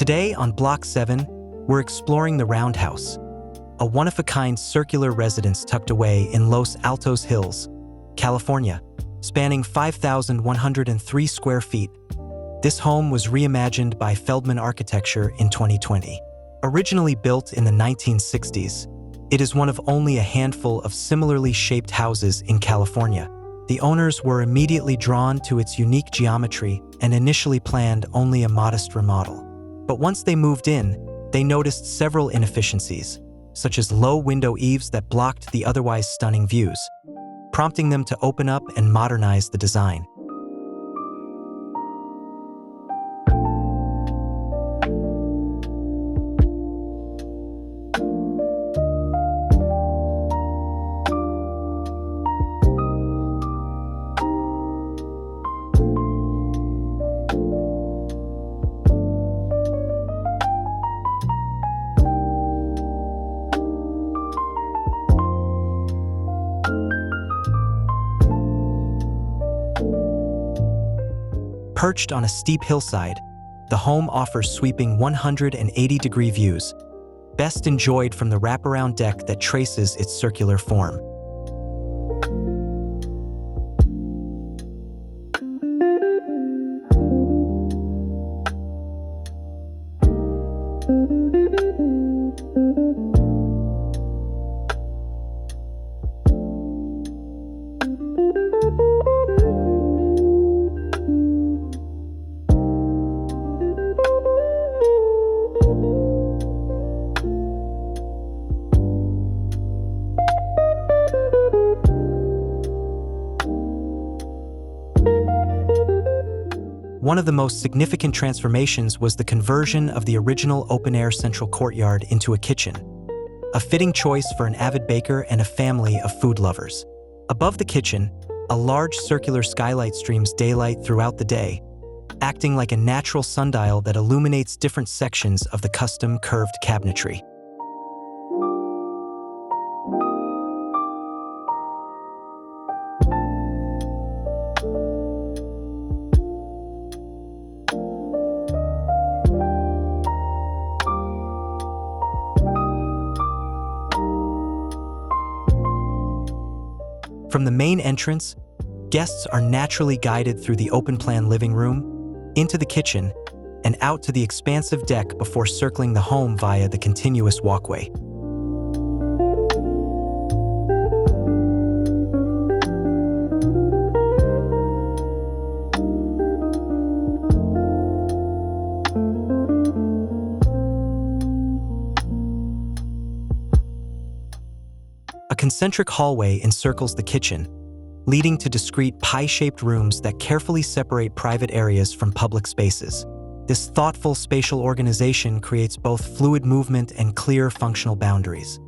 Today on Block 7, we're exploring the Roundhouse, a one-of-a-kind circular residence tucked away in Los Altos Hills, California, spanning 5,103 square feet. This home was reimagined by Feldman Architecture in 2020. Originally built in the 1960s, it is one of only a handful of similarly shaped houses in California. The owners were immediately drawn to its unique geometry and initially planned only a modest remodel. But once they moved in, they noticed several inefficiencies, such as low window eaves that blocked the otherwise stunning views, prompting them to open up and modernize the design. Perched on a steep hillside, the home offers sweeping 180-degree views, best enjoyed from the wraparound deck that traces its circular form. One of the most significant transformations was the conversion of the original open-air central courtyard into a kitchen, a fitting choice for an avid baker and a family of food lovers. Above the kitchen, a large circular skylight streams daylight throughout the day, acting like a natural sundial that illuminates different sections of the custom curved cabinetry. From the main entrance, guests are naturally guided through the open-plan living room, into the kitchen, and out to the expansive deck before circling the home via the continuous walkway. A concentric hallway encircles the kitchen, leading to discrete pie-shaped rooms that carefully separate private areas from public spaces. This thoughtful spatial organization creates both fluid movement and clear functional boundaries.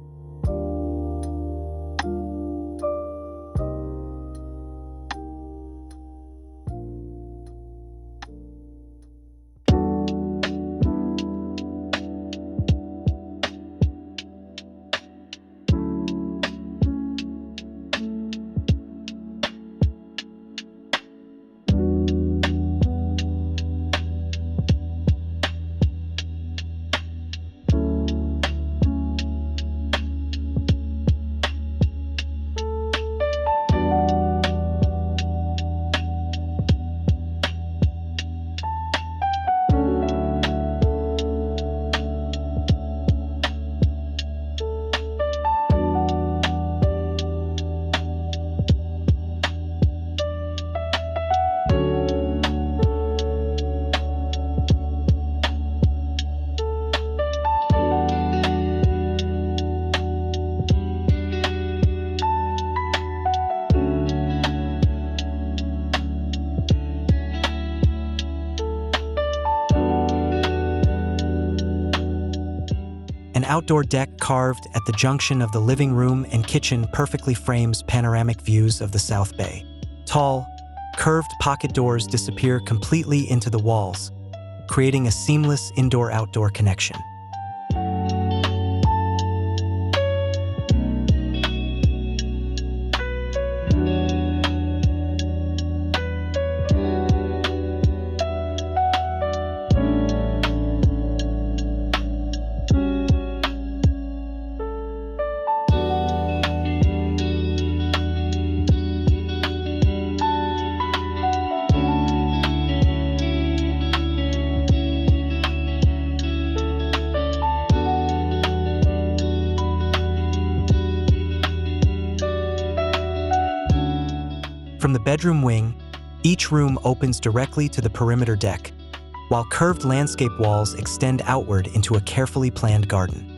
An outdoor deck carved at the junction of the living room and kitchen perfectly frames panoramic views of the South Bay. Tall, curved pocket doors disappear completely into the walls, creating a seamless indoor-outdoor connection. From the bedroom wing, each room opens directly to the perimeter deck, while curved landscape walls extend outward into a carefully planned garden.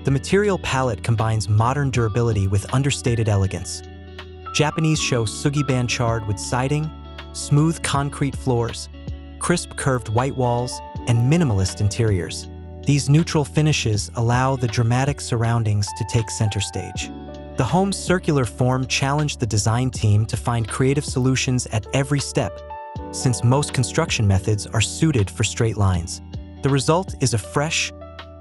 The material palette combines modern durability with understated elegance. Japanese Shou Sugi Ban charred wood siding, smooth concrete floors, crisp curved white walls, and minimalist interiors. These neutral finishes allow the dramatic surroundings to take center stage. The home's circular form challenged the design team to find creative solutions at every step, since most construction methods are suited for straight lines. The result is a fresh,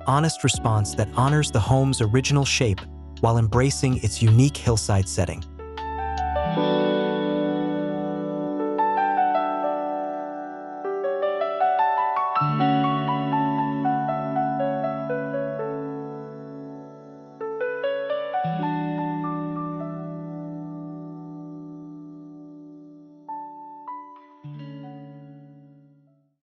honest response that honors the home's original shape while embracing its unique hillside setting.